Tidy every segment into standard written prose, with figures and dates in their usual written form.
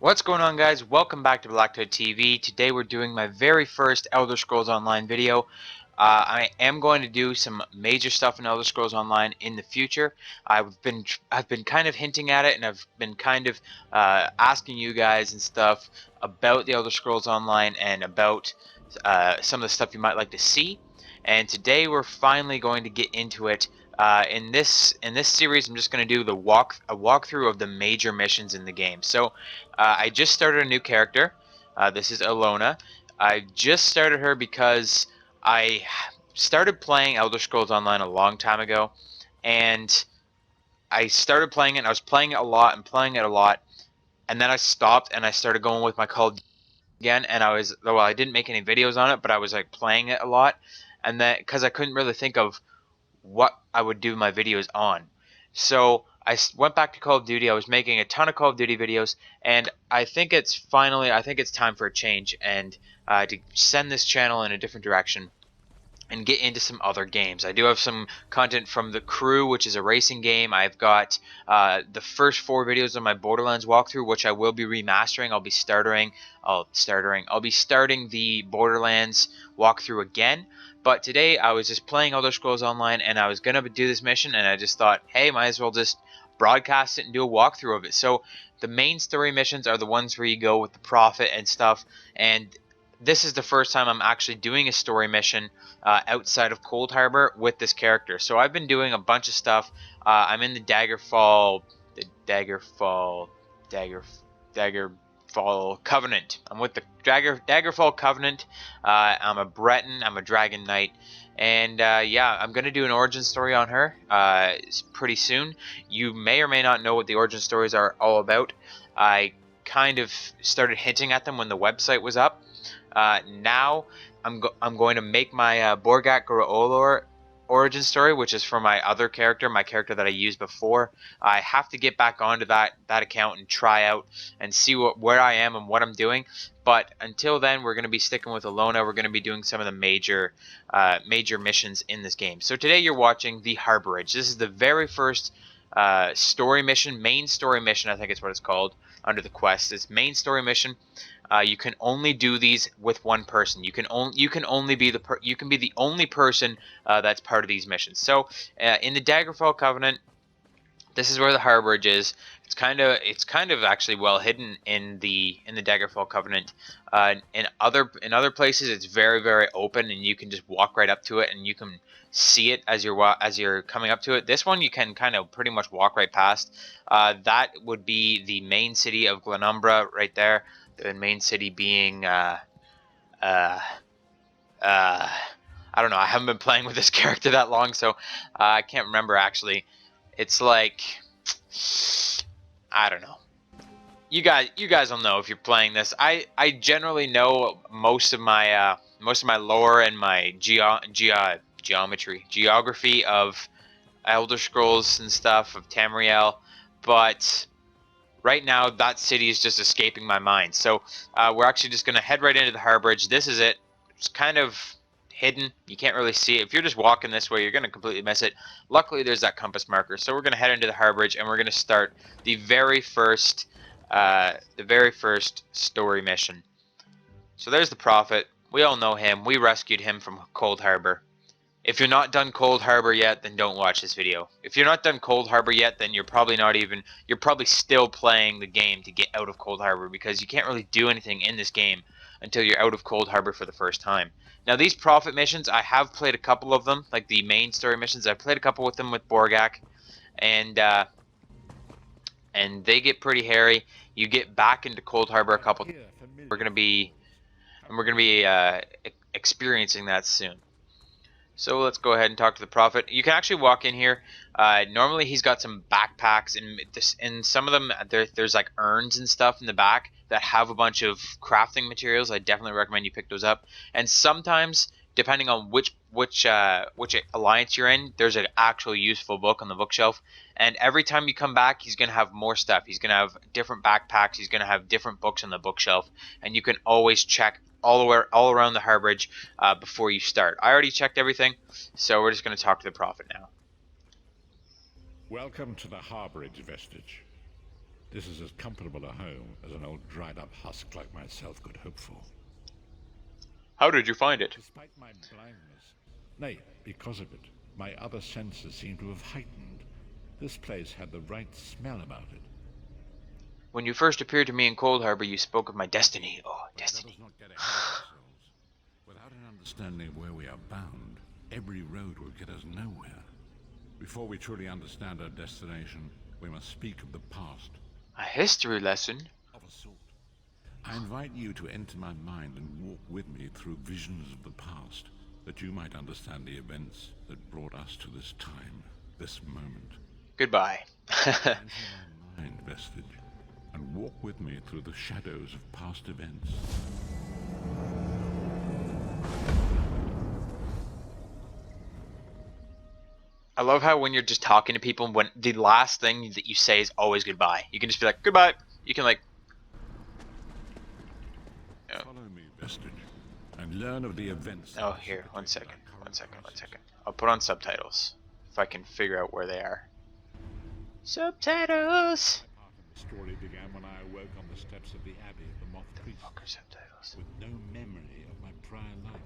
What's going on, guys? Welcome back to BlackTideTV. Today we're doing my very first Elder Scrolls Online video. I am going to do some major stuff in Elder Scrolls Online in the future. I've been kind of hinting at it, and I've been kind of asking you guys and stuff about the Elder Scrolls Online and about some of the stuff you might like to see. And today we're finally going to get into it. In this series, I'm just going to do a walkthrough of the major missions in the game. So I just started a new character. This is Alona. I just started her because I started playing Elder Scrolls Online a long time ago, and I started playing it. And I was playing it a lot and playing it a lot, and then I stopped and I started going with my Call of Duty again. And I didn't make any videos on it, but I was like playing it a lot, and then because I couldn't really think of what I would do my videos on. So I went back to Call of Duty. I was making a ton of Call of Duty videos, and I think it's time for a change and to send this channel in a different direction and get into some other games. I do have some content from The Crew, which is a racing game. I've got the first 4 videos of my Borderlands walkthrough, which I will be remastering. I'll be starting the Borderlands walkthrough again. But today I was just playing Elder Scrolls Online, and I was gonna do this mission, and I just thought, hey, might as well just broadcast it and do a walkthrough of it. So the main story missions are the ones where you go with the Prophet and stuff, and this is the first time I'm actually doing a story mission outside of Cold Harbor with this character. So I've been doing a bunch of stuff. I'm in the Daggerfall Covenant. I'm with the Daggerfall Covenant. I'm a Breton. I'm a Dragon Knight. And yeah, I'm going to do an origin story on her pretty soon. You may or may not know what the origin stories are all about. I kind of started hinting at them when the website was up. Now I'm going to make my Borgat Goro'olor origin story, which is for my other character, my character that I used before. I have to get back onto that account and try out and see where I am and what I'm doing. But until then, we're going to be sticking with Alona. We're going to be doing some of the major missions in this game. So today you're watching the Harborage. This is the very first story mission, main story mission, I think it's what it's called under the quest. This main story mission. You can only do these with one person. You can be the only person that's part of these missions. So in the Daggerfall Covenant, this is where the Harborage is. It's kind of actually well hidden in the Daggerfall Covenant. In other places, it's very open, and you can just walk right up to it, and you can see it as you're coming up to it. This one you can kind of pretty much walk right past. That would be the main city of Glenumbra right there. The main city being I don't know. I haven't been playing with this character that long, so I can't remember actually. It's like, I don't know. You guys will know if you're playing this. I generally know most of my lore and my geography of Elder Scrolls and stuff of Tamriel, but right now that city is just escaping my mind. So we're actually just gonna head right into the Harborage. This is it. It's kind of hidden. You can't really see it. If you're just walking this way, you're gonna completely miss it. Luckily, there's that compass marker. So we're gonna head into the Harborage, and we're gonna start the very first story mission. So there's the Prophet. We all know him. We rescued him from Cold Harbor. If you're not done Cold Harbor yet, then don't watch this video. If you're not done Cold Harbor yet, then you're probably still playing the game to get out of Cold Harbor, because you can't really do anything in this game until you're out of Cold Harbor for the first time. Now these Prophet missions, I have played a couple of them, like the main story missions. I've played a couple with them with Borgak, and they get pretty hairy. You get back into Cold Harbor a couple. We're gonna be experiencing that soon. So let's go ahead and talk to the Prophet. You can actually walk in here. Normally he's got some backpacks, and some of them there's like urns and stuff in the back that have a bunch of crafting materials. I definitely recommend you pick those up. And sometimes, depending on which alliance you're in, there's an actual useful book on the bookshelf. And every time you come back, he's gonna have more stuff. He's gonna have different backpacks. He's gonna have different books on the bookshelf, and you can always check all around the Harborage before you start. I already checked everything, so we're just going to talk to the Prophet now. Welcome to the Harborage vestige. This is as comfortable a home as an old dried-up husk like myself could hope for. How did you find it? Despite my blindness, nay, because of it, my other senses seem to have heightened. This place had the right smell about it. When you first appeared to me in Cold Harbor, you spoke of my destiny. Oh, But let destiny. us not get ahead of ourselves. Without an understanding of where we are bound, every road will get us nowhere. Before we truly understand our destination, we must speak of the past. A history lesson? Of a sort. I invite you to enter my mind and walk with me through visions of the past, that you might understand the events that brought us to this time, this moment. Goodbye. Enter my mind, Vestige, and walk with me through the shadows of past events. I love how when you're just talking to people, when the last thing that you say is always goodbye. You can just be like, goodbye. You can like... Oh, Follow me, Vestige, and learn of the events. oh here, one second. I'll put on subtitles. If I can figure out where they are. Subtitles! Part of the story began when I awoke on the steps of the Abbey of the Moth Priest, Fucker subtitles. with no memory of my prior life.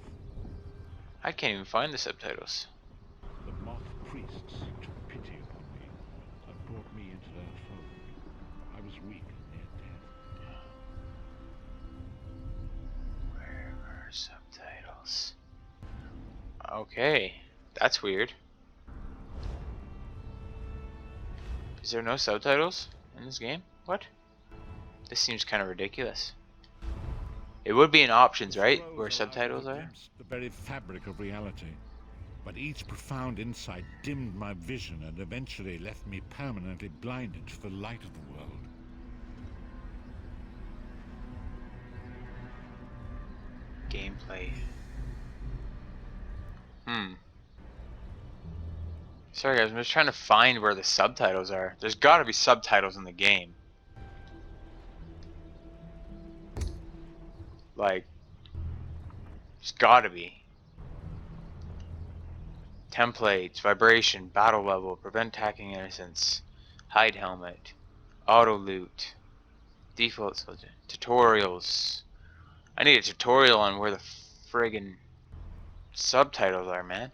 I can't even find the subtitles. The Moth Priests took pity upon me and brought me into their fold. I was weak and near death. Where are subtitles? Okay, that's weird. Is there no subtitles in this game? What? This seems kind of ridiculous. It would be in options, right? Where subtitles are? The very fabric of reality. But each profound insight dimmed my vision and eventually left me permanently blinded to the light of the world. Gameplay. Sorry guys, I'm just trying to find where the subtitles are. There's gotta be subtitles in the game. Like, there's gotta be. Templates, vibration, battle level, prevent attacking innocents, hide helmet, auto loot, default tutorials. I need a tutorial on where the friggin' subtitles are, man.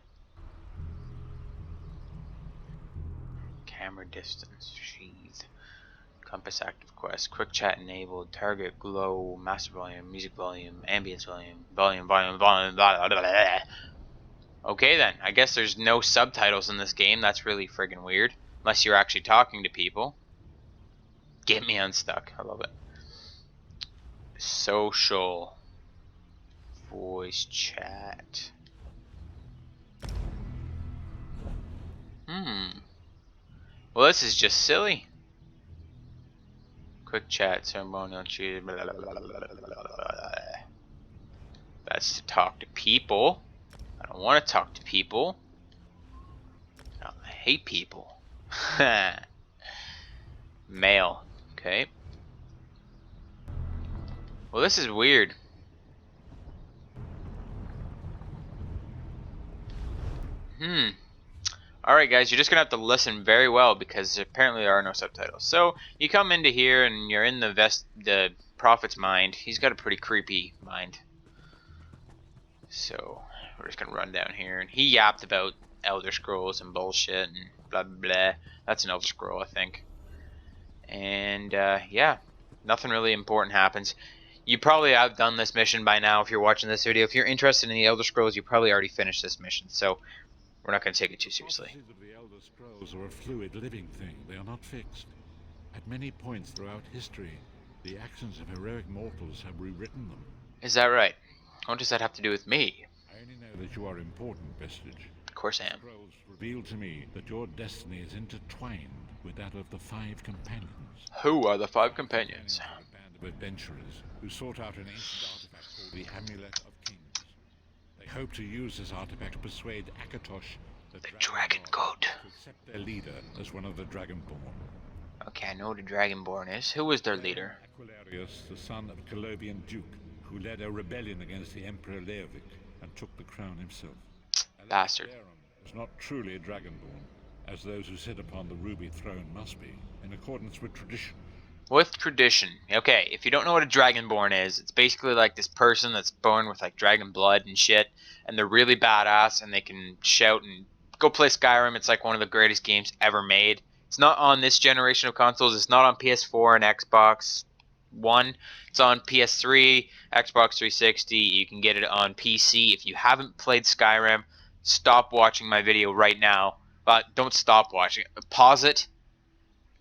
Camera distance, sheath, compass active quest, quick chat enabled, target glow, master volume, music volume, ambience volume, volume, blah, blah, blah, blah. Okay then, I guess there's no subtitles in this game. That's really friggin' weird. Unless you're actually talking to people. Get me unstuck. I love it. Social. Voice chat. Well, this is just silly. Quick chat, ceremonial choose. That's to talk to people. I don't want to talk to people. I hate people. Mail. Okay. Well, this is weird. Alright guys, you're just gonna have to listen very well because apparently there are no subtitles. So, you come into here and you're in the prophet's mind. He's got a pretty creepy mind. So, we're just gonna run down here, and he yapped about Elder Scrolls and bullshit and blah blah blah. That's an Elder Scroll, I think. And yeah, nothing really important happens. You probably have done this mission by now if you're watching this video. If you're interested in the Elder Scrolls, you probably already finished this mission. So, we're not going to take it too seriously. Prophecies of the Elder Scrolls are a fluid living thing. They are not fixed. At many points throughout history, the actions of heroic mortals have rewritten them. Is that right? What does that have to do with me? I only know that you are important, Vestige. Of course I am. Scrolls reveal to me that your destiny is intertwined with that of the Five Companions. Who are the Five Companions? A band of adventurers who sought out an ancient artifact called the Amulet of Kings. They hope to use this artifact to persuade Akatosh, the Dragon God, to accept their leader as one of the Dragonborn. Okay, I know who the Dragonborn is. Who is their leader? Aquilarius, the son of a Colovian duke, who led a rebellion against the Emperor Leovic and took the crown himself. Bastard. Baron was not truly a Dragonborn, as those who sit upon the ruby throne must be, in accordance with tradition. With tradition. Okay, if you don't know what a Dragonborn is, it's basically like this person that's born with like dragon blood and shit, and they're really badass and they can shout and go play Skyrim. It's like one of the greatest games ever made. It's not on this generation of consoles. It's not on PS4 and Xbox One. It's on PS3, Xbox 360. You can get it on PC. If you haven't played Skyrim, stop watching my video right now. But don't stop watching it. Pause it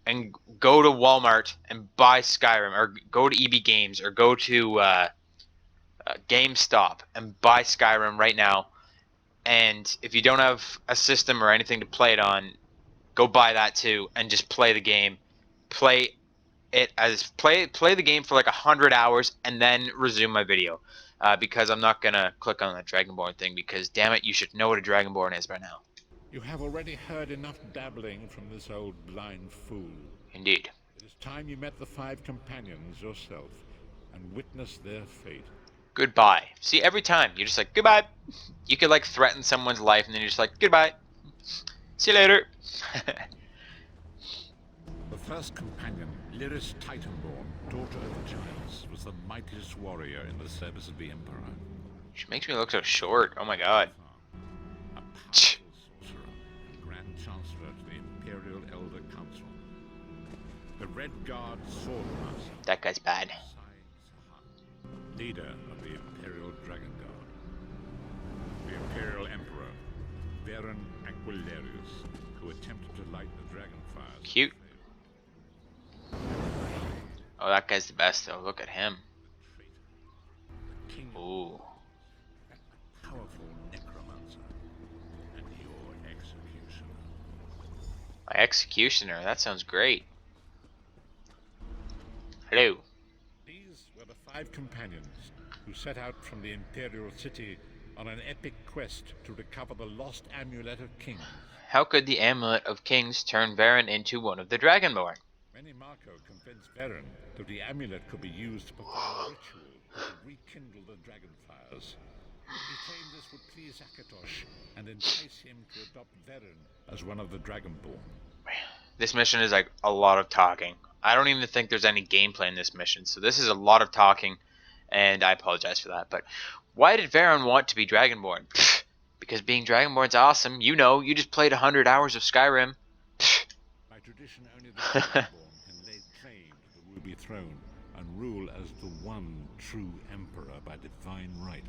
and go to Walmart and buy Skyrim, or go to EB Games, or go to GameStop and buy Skyrim right now. And if you don't have a system or anything to play it on, go buy that too and just play the game. Play play the game for like 100 hours and then resume my video. Because I'm not gonna click on that Dragonborn thing, because damn it, you should know what a Dragonborn is by now. You have already heard enough babbling from this old blind fool. Indeed. It is time you met the 5 companions yourself and witnessed their fate. Goodbye. See, every time you're just like goodbye. You could like threaten someone's life and then you're just like goodbye. See you later. The first companion, Lyris Titanborn, daughter of the giants, was the mightiest warrior in the service of the Emperor. She makes me look so short. Oh my god. A powerful sorcerer and Grand Chancellor to the Imperial Elder Council. The Red Guard Swordmaster, That guy's bad. leader of the Imperial Dragon Guard. The Imperial Emperor, Baron Aquilarius, who attempted to light the dragon fires. Cute. Oh, that guy's the best though. Look at him. The King Ooh. a powerful necromancer, and your executioner. My executioner. That sounds great. Hello. These were the 5 companions who set out from the Imperial City on an epic quest to recover the lost Amulet of Kings. How could the Amulet of Kings turn Varen into one of the Dragonborn? Marco convinced Baron that the amulet could be used to perform a ritual that would rekindle the dragon fires. He claimed this would please Akatosh and entice him to adopt Varen as one of the Dragonborn. This mission is like a lot of talking. I don't even think there's any gameplay in this mission, so this is a lot of talking, and I apologize for that. But why did Varen want to be Dragonborn? Pfft, because being Dragonborn's awesome. You know, you just played 100 hours of Skyrim. Pfft. By tradition, only the Dragonborn can lay claim to the Ruby Throne and rule as the one true Emperor by divine right.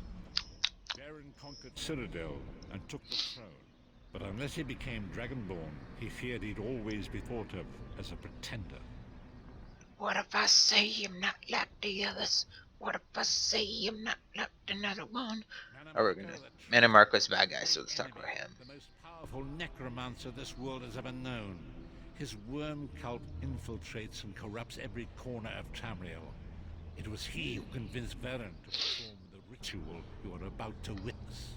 Varen conquered Cyrodiil and took the throne, but unless he became Dragonborn, he feared he'd always be thought of as a pretender. What if I say I'm not like the others? What if I say I'm not like another one? Oh, we're gonna. Mana Marco's a bad guy, so let's talk about him. The most powerful necromancer this world has ever known. His worm cult infiltrates and corrupts every corner of Tamriel. It was he who convinced Varen to perform the ritual you are about to witness.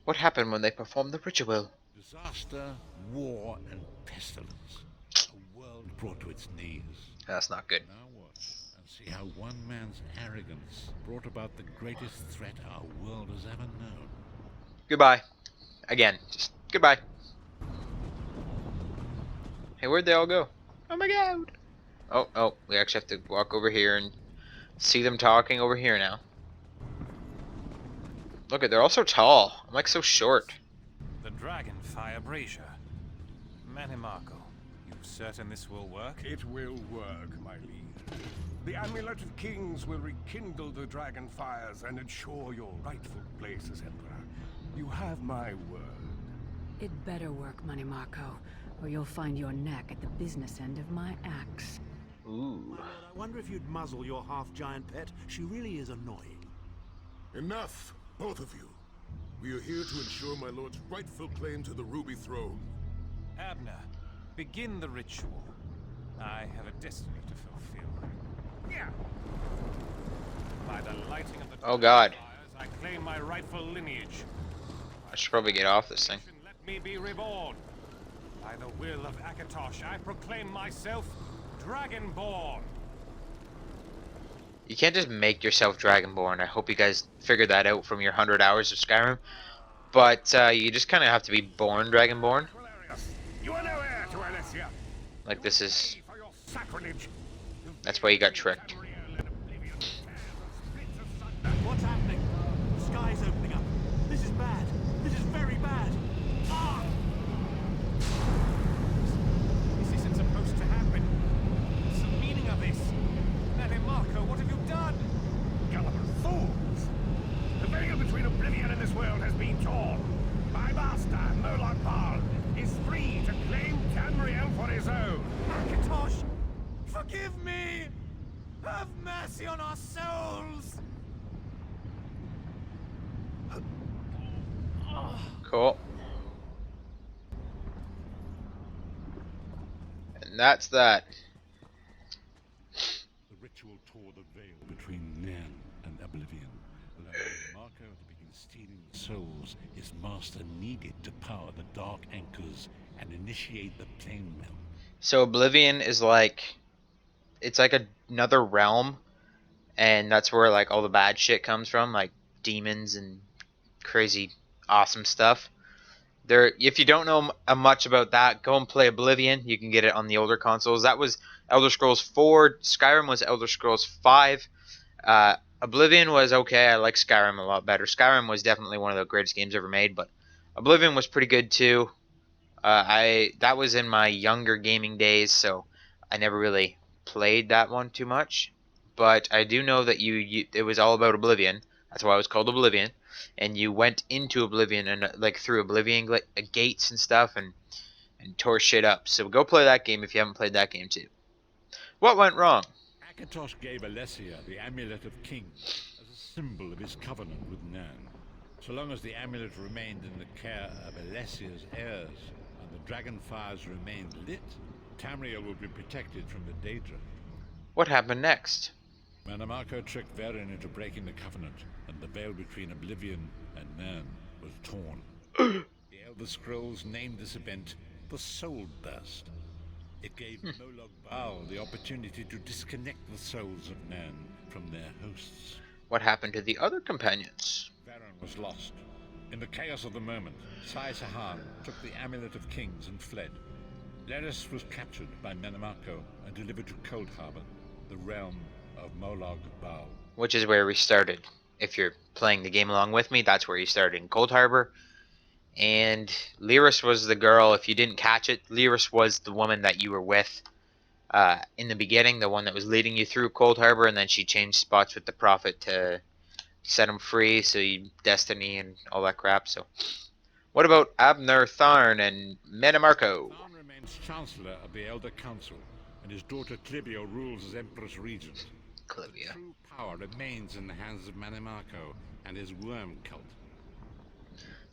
What happened when they performed the ritual? Disaster, war, and pestilence. A world brought to its knees. That's not good. Now watch and see how one man's arrogance brought about the greatest threat our world has ever known. Goodbye. Again, just goodbye. Hey, where'd they all go? Oh my god! Oh, we actually have to walk over here and see them talking over here now. Look at, they're all so tall. I'm like so short. The Dragonfire Brazier. Manimarco, you certain this will work? It will work, my liege. The Amulet of Kings will rekindle the dragon fires and ensure your rightful place as Emperor. You have my word. It better work, Manimarco, or you'll find your neck at the business end of my axe. Ooh. I wonder if you'd muzzle your half-giant pet. She really is annoying. Enough, both of you. We are here to ensure my lord's rightful claim to the Ruby Throne. Abner, begin the ritual. I have a destiny to fulfill. Yeah. By the lighting of the Oh god. fires, I claim my rightful lineage. I should probably get off this thing. Let me be reborn. By the will of Akatosh, I proclaim myself Dragonborn. You can't just make yourself Dragonborn. I hope you guys figured that out from your 100 hours of Skyrim. But you just kind of have to be born Dragonborn. You are no heir to Alessia. Like this is... For your sacrilege. That's why you got tricked. What's happening? The sky's opening up. This is bad. This is very bad. Ah! This isn't supposed to happen. What's the meaning of this? Nelly Marco, what have you done? Gulliver fools! The veil between oblivion and this world has been torn. My master, Moloch Baal, is free to claim Tamriel for his own. Akatosh, forgive me! Have mercy on our souls! Cool. And that's that. The ritual tore the veil between Nan and Oblivion, allowing Marco to begin stealing the souls his master needed to power the dark anchors and initiate the plane melt. So Oblivion is like, it's like another realm, and that's where like all the bad shit comes from, like demons and crazy awesome stuff. There, if you don't know much about that, go and play Oblivion. You can get it on the older consoles. That was Elder Scrolls 4. Skyrim was Elder Scrolls 5. Oblivion was okay. I like Skyrim a lot better. Skyrim was definitely one of the greatest games ever made, but Oblivion was pretty good too. That was in my younger gaming days, so I never really played that one too much. But I do know that it was all about Oblivion. That's why it was called Oblivion. And you went into Oblivion and like through Oblivion gates and stuff and tore shit up. So go play that game if you haven't played that game too. What went wrong? Akatosh gave Alessia the Amulet of Kings as a symbol of his covenant with Nan. So long as the amulet remained in the care of Alessia's heirs and the dragon fires remained lit, Tamriel would be protected from the Daedra. What happened next? Manamako tricked Varen into breaking the covenant, and the veil between Oblivion and Nan was torn. The Elder Scrolls named this event the Soul Burst. It gave Moloch Baal the opportunity to disconnect the souls of Nan from their hosts. What happened to the other companions? Varen was lost. In the chaos of the moment, Sai Sahan took the Amulet of Kings and fled. Leris was captured by Manamako and delivered to Cold Harbor, the realm of Moloch Baal. Which is where we started. If you're playing the game along with me, that's where you started, in Cold Harbor. And Lyris was the girl. If you didn't catch it, Lyris was the woman that you were with in the beginning, the one that was leading you through Cold Harbor, and then she changed spots with the Prophet to set him free, so you destiny and all that crap. So, what about Abner Tharn and Manamako? Tharn remains Chancellor of the Elder Council, and his daughter Clivio rules as Empress Regent. Clivia. True power remains in the hands of Manamako and his worm cult.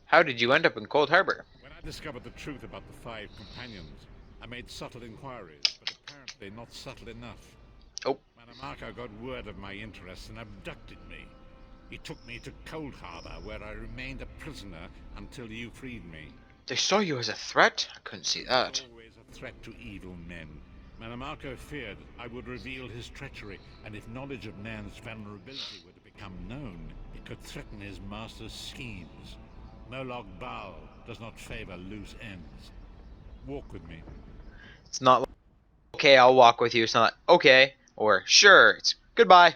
How did you end up in Cold Harbor? When I discovered the truth about the 5 companions, I made subtle inquiries, but apparently not subtle enough. Oh. Manamako got word of my interests and abducted me. He took me to Cold Harbor, where I remained a prisoner until you freed me. They saw you as a threat? I couldn't see that. Always a threat to evil men. Manamako feared I would reveal his treachery, and if knowledge of Nan's vulnerability were to become known, it could threaten his master's schemes. Moloch Baal does not favor loose ends. Walk with me. It's not like, okay, I'll walk with you. It's not okay, or sure, it's goodbye.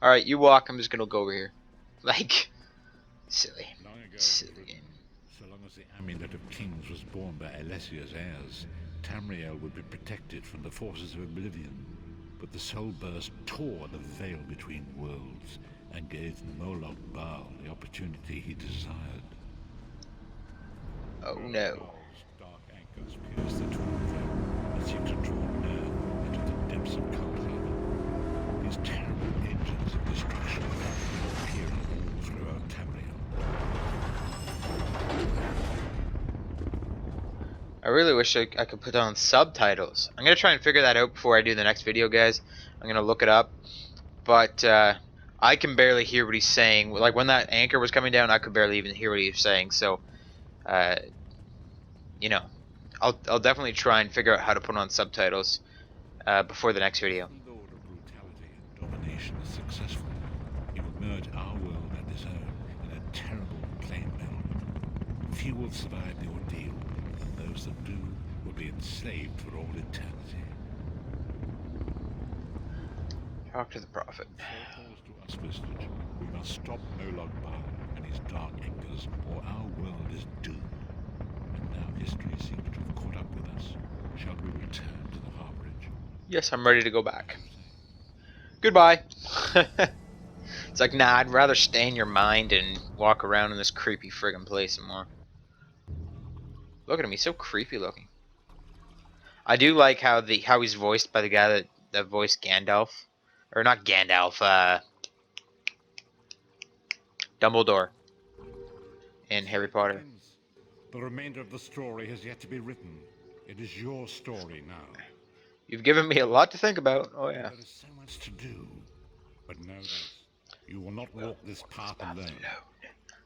Alright, you walk, I'm just gonna go over here. Like, silly. Long ago, Silly game. so long as the Amulet of Kings was borne by Alessia's heirs, Tamriel would be protected from the forces of Oblivion. But the Soul Burst tore the veil between worlds and gave Moloch Baal the opportunity he desired. Oh no. Baal's dark anchors pierced the torn veil and seemed to draw Nan into the depths of Cold Harbor. These terrible engines of destruction were appearing all throughout Tamriel. I really wish I could put on subtitles. I'm gonna try and figure that out before I do the next video, guys. I'm gonna look it up. But I can barely hear what he's saying. Like when that anchor was coming down, I could barely even hear what he was saying. So, you know, I'll definitely try and figure out how to put on subtitles before the next video. The Lord of Brutality and Domination is successful. He will merge our world and his own in a terrible plane melt. Few will survive the ordeal, and those that do will be enslaved for all eternity. Talk to the prophet. So calls to us, Vistage. We must stop Molag Bal and his dark angers, or our world is doomed. And now history seems to have caught up with us. Shall we return to the Harborage? Yes, I'm ready to go back. Goodbye. It's like, nah, I'd rather stay in your mind and walk around in this creepy friggin' place some more. Look at him, he's so creepy looking. I do like how he's voiced by the guy that voiced Gandalf. Or not Gandalf, Dumbledore in Harry Potter. The remainder of the story has yet to be written. It is your story now. You've given me a lot to think about. Oh yeah. There is so much to do. But know this. You will not walk this path alone.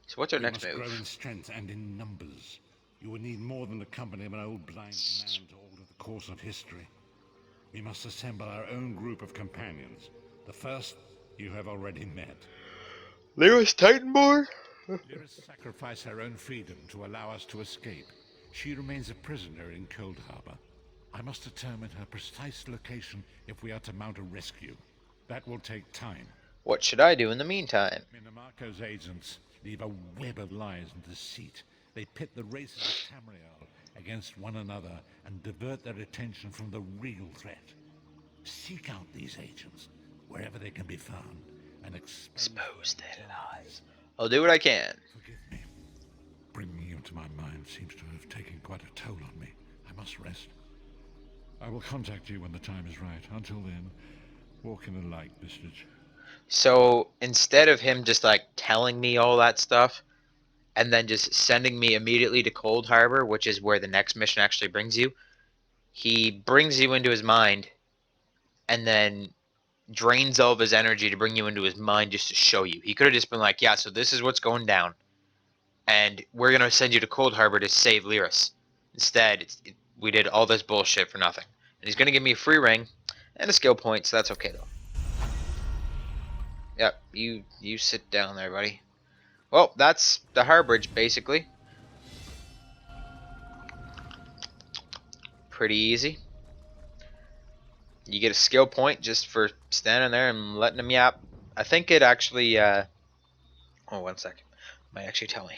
So what's our You next must grow in move? strength and in numbers. You will need more than the company of an old blind man to alter the course of history. We must assemble our own group of companions. The first you have already met. Lyris Titanborn? Lyris sacrificed her own freedom to allow us to escape. She remains a prisoner in Cold Harbor. I must determine her precise location if we are to mount a rescue. That will take time. What should I do in the meantime? Minimarco's agents leave a web of lies and deceit. They pit the races of Tamriel against one another and divert their attention from the real threat. Seek out these agents wherever they can be found and Expose their lies. I'll do what I can. Forgive me. Bringing you to my mind seems to have taken quite a toll on me. I must rest. I will contact you when the time is right. Until then, walk in the light, Vistage. So instead of him just like telling me all that stuff and then just sending me immediately to Cold Harbor, which is where the next mission actually brings you, he brings you into his mind and then drains all of his energy to bring you into his mind just to show you. He could have just been like, yeah, so this is what's going down, and we're going to send you to Cold Harbor to save Lyris. Instead, we did all this bullshit for nothing. And he's going to give me a free ring and a skill point, so that's okay, though. Yep, you sit down there, buddy. Well, that's the Harborage, basically. Pretty easy. You get a skill point just for standing there and letting him yap. I think it actually, oh, 1 second. Might actually tell me.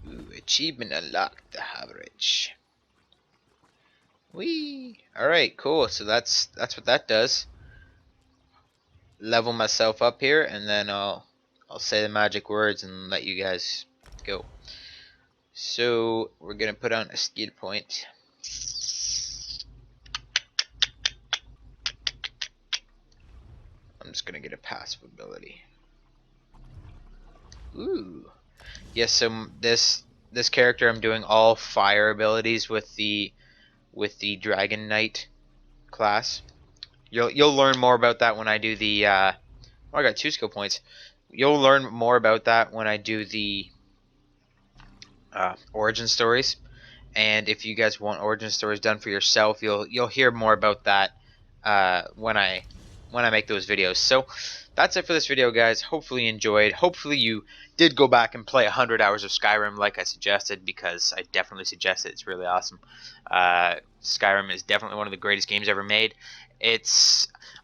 Ooh, achievement unlocked, the Harborage. Whee! Alright, cool. So that's what that does. Level myself up here, and then I'll say the magic words and let you guys go. So we're gonna put on a skill point. I'm just gonna get a passive ability. Ooh. Yes, so this character, I'm doing all fire abilities with the Dragon Knight class. You'll learn more about that when I do the oh, I got 2 skill points. You'll learn more about that when I do the origin stories. And if you guys want origin stories done for yourself, you'll hear more about that when I make those videos. So that's it for this video, guys. Hopefully you enjoyed. Hopefully you did go back and play 100 hours of Skyrim like I suggested, because I definitely suggest it. It's really awesome. Skyrim is definitely one of the greatest games ever made.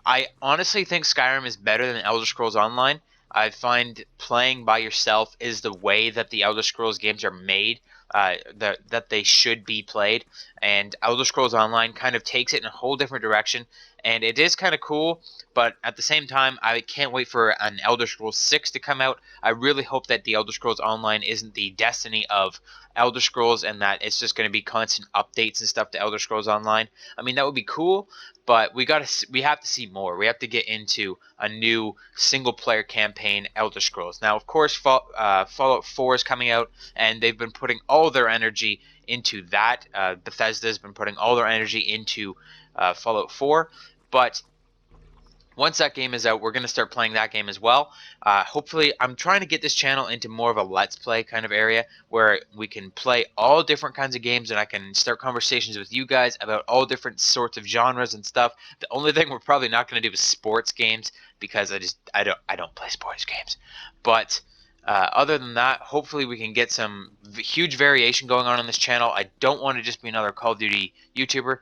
I honestly think Skyrim is better than Elder Scrolls Online. I find playing by yourself is the way that the Elder Scrolls games are made, that they should be played. And Elder Scrolls Online kind of takes it in a whole different direction, and it is kind of cool. But at the same time, I can't wait for an Elder Scrolls 6 to come out. I really hope that the Elder Scrolls Online isn't the destiny of Elder Scrolls, and that it's just going to be constant updates and stuff to Elder Scrolls Online. I mean, that would be cool, but we have to see more. We have to get into a new single-player campaign Elder Scrolls. Now, of course, Fallout 4 is coming out, and they've been putting all their energy into that. Bethesda's been putting all their energy into Fallout 4, but once that game is out, we're going to start playing that game as well. Hopefully, I'm trying to get this channel into more of a Let's Play kind of area where we can play all different kinds of games, and I can start conversations with you guys about all different sorts of genres and stuff. The only thing we're probably not going to do is sports games, because I don't play sports games. But other than that, hopefully we can get some huge variation going on this channel. I don't want to just be another Call of Duty YouTuber.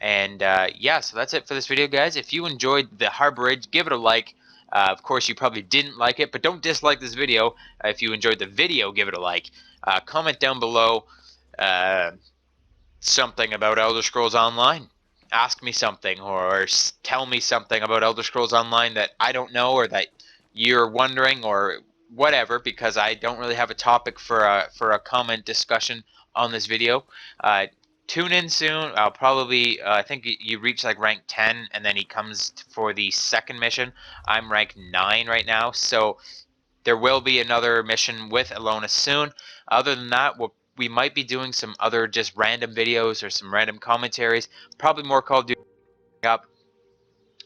And yeah, so that's it for this video, guys. If you enjoyed the Harborage, give it a like. Of course, you probably didn't like it, but don't dislike this video. If you enjoyed the video, give it a like. Comment down below something about Elder Scrolls Online. Ask me something, or tell me something about Elder Scrolls Online that I don't know, or that you're wondering, or whatever, because I don't really have a topic for a comment discussion on this video. Tune in soon. I'll probably I think you reach like rank 10, and then he comes for the second mission. I'm rank 9 right now, so there will be another mission with Alona soon. Other than that, we might be doing some other just random videos or some random commentaries. Probably more Call of Duty up,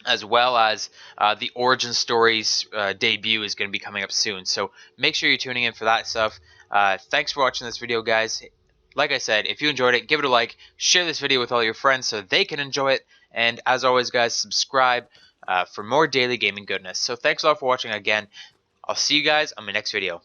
as well as the Origin Stories debut is going to be coming up soon. So make sure you're tuning in for that stuff. Thanks for watching this video, guys. Like I said, if you enjoyed it, give it a like. Share this video with all your friends so they can enjoy it. And as always, guys, subscribe for more daily gaming goodness. So thanks a lot for watching again. I'll see you guys on my next video.